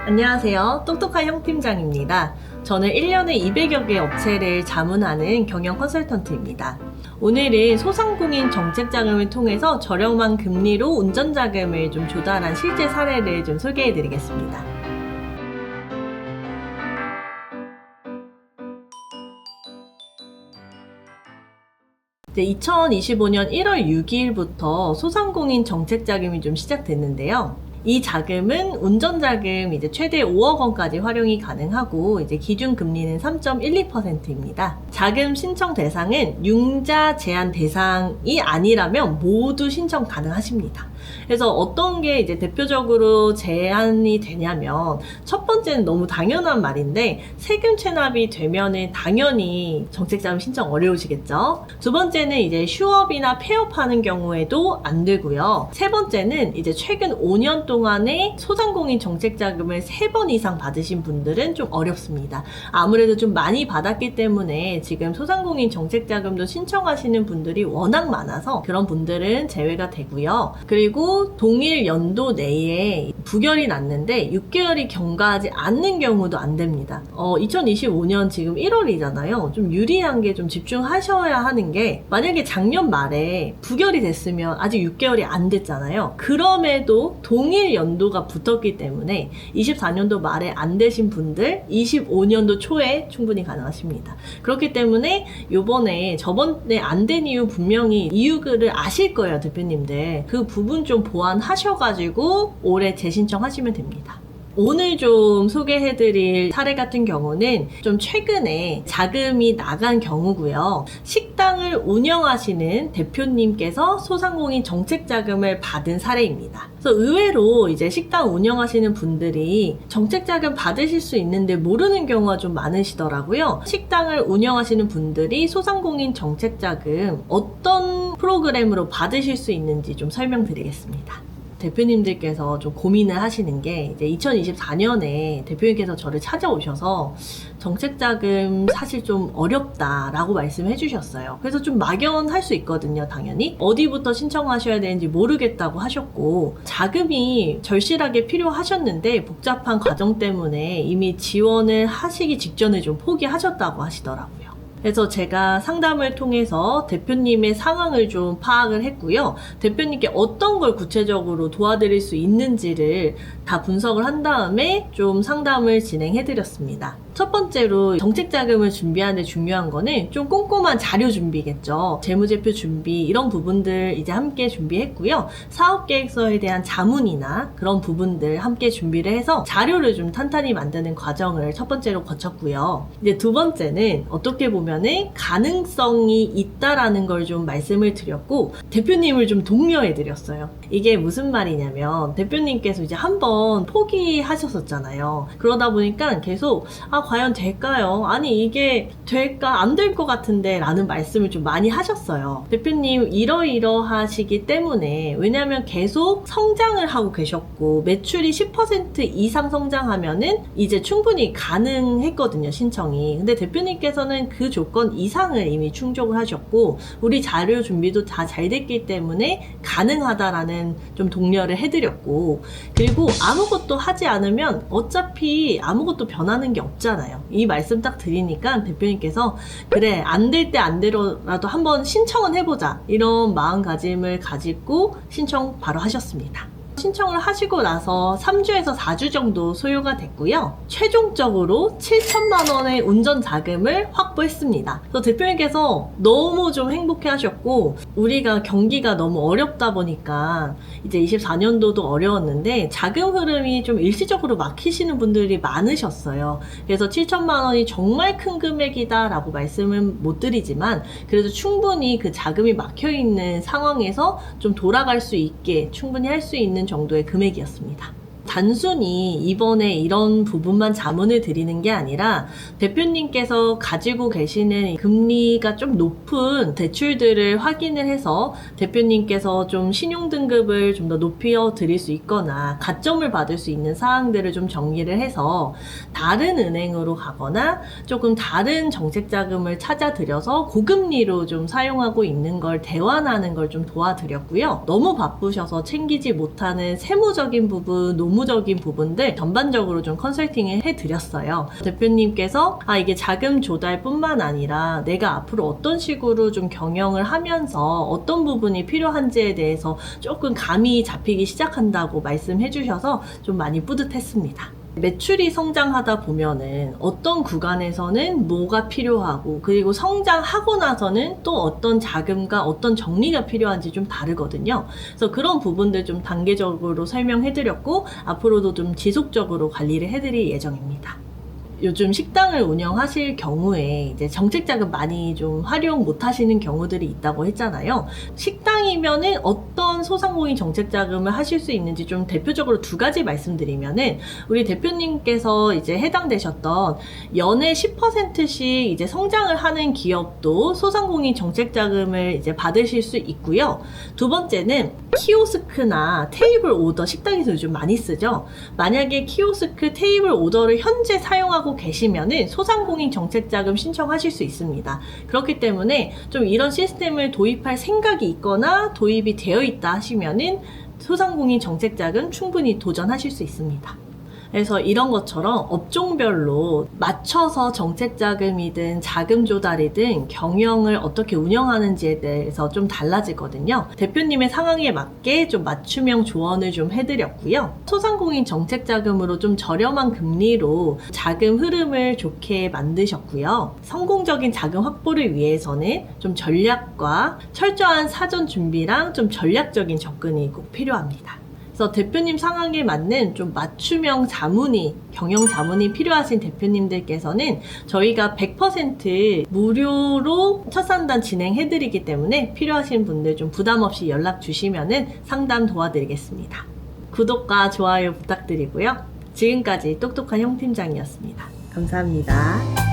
안녕하세요. 똑똑한 형팀장입니다. 저는 1년에 200여 개 업체를 자문하는 경영 컨설턴트입니다. 오늘은 소상공인 정책자금을 통해서 저렴한 금리로 운전자금을 좀 조달한 실제 사례를 좀 소개해 드리겠습니다. 2025년 1월 6일부터 소상공인 정책자금이 좀 시작됐는데요. 이 자금은 운전자금 이제 최대 5억 원까지 활용이 가능하고 이제 기준 금리는 3.12%입니다. 자금 신청 대상은 융자 제한 대상이 아니라면 모두 신청 가능하십니다. 그래서 어떤 게 이제 대표적으로 제한이 되냐면 첫 번째는 너무 당연한 말인데 세금 체납이 되면은 당연히 정책자금 신청 어려우시겠죠. 두 번째는 이제 휴업이나 폐업하는 경우에도 안 되고요. 세 번째는 이제 최근 5년 동안에 소상공인 정책자금을 3번 이상 받으신 분들은 좀 어렵습니다. 아무래도 좀 많이 받았기 때문에 지금 소상공인 정책자금도 신청하시는 분들이 워낙 많아서 그런 분들은 제외가 되고요. 그리고 동일 연도 내에 부결이 났는데 6개월이 경과하지 않는 경우도 안 됩니다. 2025년 지금 1월이잖아요. 좀 유리한 게 좀 집중하셔야 하는 게 만약에 작년 말에 부결이 됐으면 아직 6개월이 안 됐잖아요. 그럼에도 동일 연도가 붙었기 때문에 24년도 말에 안 되신 분들 25년도 초에 충분히 가능하십니다. 그렇기 때문에 저번에 안 된 이유 분명히 이유를 아실 거예요, 대표님들. 그 부분 좀 보완하셔가지고 올해 재신청하시면 됩니다. 오늘 좀 소개해드릴 사례 같은 경우는 좀 최근에 자금이 나간 경우고요. 식당을 운영하시는 대표님께서 소상공인 정책자금을 받은 사례입니다. 그래서 의외로 이제 식당 운영하시는 분들이 정책자금 받으실 수 있는데 모르는 경우가 좀 많으시더라고요. 식당을 운영하시는 분들이 소상공인 정책자금 어떤 프로그램으로 받으실 수 있는지 좀 설명드리겠습니다. 대표님들께서 좀 고민을 하시는 게 이제 2024년에 대표님께서 저를 찾아오셔서 정책자금 사실 좀 어렵다라고 말씀해 주셨어요. 그래서 좀 막연할 수 있거든요, 당연히. 어디부터 신청하셔야 되는지 모르겠다고 하셨고 자금이 절실하게 필요하셨는데 복잡한 과정 때문에 이미 지원을 하시기 직전에 좀 포기하셨다고 하시더라고요. 그래서 제가 상담을 통해서 대표님의 상황을 좀 파악을 했고요. 대표님께 어떤 걸 구체적으로 도와드릴 수 있는지를 다 분석을 한 다음에 좀 상담을 진행해드렸습니다. 첫 번째로 정책자금을 준비하는데 중요한 거는 좀 꼼꼼한 자료 준비겠죠. 재무제표 준비 이런 부분들 이제 함께 준비했고요. 사업계획서에 대한 자문이나 그런 부분들 함께 준비를 해서 자료를 좀 탄탄히 만드는 과정을 첫 번째로 거쳤고요. 이제 두 번째는 어떻게 보면은 가능성이 있다라는 걸 좀 말씀을 드렸고 대표님을 좀 독려해 드렸어요. 이게 무슨 말이냐면 대표님께서 이제 한번 포기하셨었잖아요. 그러다 보니까 계속 과연 될까요? 아니 이게 될까? 안 될 것 같은데 라는 말씀을 좀 많이 하셨어요. 대표님 이러이러하시기 때문에 왜냐면 계속 성장을 하고 계셨고 매출이 10% 이상 성장하면은 이제 충분히 가능했거든요, 신청이. 근데 대표님께서는 그 조건 이상을 이미 충족을 하셨고 우리 자료 준비도 다 잘 됐기 때문에 가능하다라는 좀 독려를 해드렸고 그리고 아무것도 하지 않으면 어차피 아무것도 변하는 게 없잖아요. 이 말씀 딱 드리니까 대표님께서 그래 안 될 때 안 되더라도 한번 신청은 해보자 이런 마음가짐을 가지고 신청 바로 하셨습니다. 신청을 하시고 나서 3주에서 4주 정도 소요가 됐고요. 최종적으로 7천만 원의 운전 자금을 확보했습니다. 그래서 대표님께서 너무 좀 행복해 하셨고 우리가 경기가 너무 어렵다 보니까 이제 24년도도 어려웠는데 자금 흐름이 좀 일시적으로 막히시는 분들이 많으셨어요. 그래서 7천만 원이 정말 큰 금액이다 라고 말씀은 못 드리지만 그래도 충분히 그 자금이 막혀있는 상황에서 좀 돌아갈 수 있게 충분히 할 수 있는 정도의 금액이었습니다. 단순히 이번에 이런 부분만 자문을 드리는 게 아니라 대표님께서 가지고 계시는 금리가 좀 높은 대출들을 확인을 해서 대표님께서 좀 신용등급을 좀 더 높여 드릴 수 있거나 가점을 받을 수 있는 사항들을 좀 정리를 해서 다른 은행으로 가거나 조금 다른 정책자금을 찾아들여서 고금리로 좀 사용하고 있는 걸 대환하는 걸 좀 도와드렸고요. 너무 바쁘셔서 챙기지 못하는 세무적인 부분, 노무 업무적인 부분들 전반적으로 좀 컨설팅을 해드렸어요. 대표님께서 이게 자금 조달뿐만 아니라 내가 앞으로 어떤 식으로 좀 경영을 하면서 어떤 부분이 필요한지에 대해서 조금 감이 잡히기 시작한다고 말씀해 주셔서 좀 많이 뿌듯했습니다. 매출이 성장하다 보면은 어떤 구간에서는 뭐가 필요하고, 그리고 성장하고 나서는 또 어떤 자금과 어떤 정리가 필요한지 좀 다르거든요. 그래서 그런 부분들 좀 단계적으로 설명해드렸고, 앞으로도 좀 지속적으로 관리를 해드릴 예정입니다. 요즘 식당을 운영하실 경우에 이제 정책자금 많이 좀 활용 못 하시는 경우들이 있다고 했잖아요. 식당이면은 어떤 소상공인 정책자금을 하실 수 있는지 좀 대표적으로 두 가지 말씀드리면은, 우리 대표님께서 이제 해당되셨던 연에 10%씩 이제 성장을 하는 기업도 소상공인 정책자금을 이제 받으실 수 있고요. 두 번째는 키오스크나 테이블 오더, 식당에서 요즘 많이 쓰죠. 만약에 키오스크, 테이블 오더를 현재 사용하고 계시면은 소상공인 정책자금 신청하실 수 있습니다. 그렇기 때문에 좀 이런 시스템을 도입할 생각이 있거나 도입이 되어 있다 하시면은 소상공인 정책자금 충분히 도전하실 수 있습니다. 그래서 이런 것처럼 업종별로 맞춰서 정책자금이든 자금 조달이든 경영을 어떻게 운영하는지에 대해서 좀 달라지거든요. 대표님의 상황에 맞게 좀 맞춤형 조언을 좀 해드렸고요. 소상공인 정책자금으로 좀 저렴한 금리로 자금 흐름을 좋게 만드셨고요. 성공적인 자금 확보를 위해서는 좀 전략과 철저한 사전 준비랑 좀 전략적인 접근이 꼭 필요합니다. 그래서 대표님 상황에 맞는 좀 맞춤형 자문이, 경영 자문이 필요하신 대표님들께서는 저희가 100% 무료로 첫 상담 진행해드리기 때문에 필요하신 분들 좀 부담 없이 연락 주시면은 상담 도와드리겠습니다. 구독과 좋아요 부탁드리고요. 지금까지 똑똑한 형 팀장이었습니다. 감사합니다.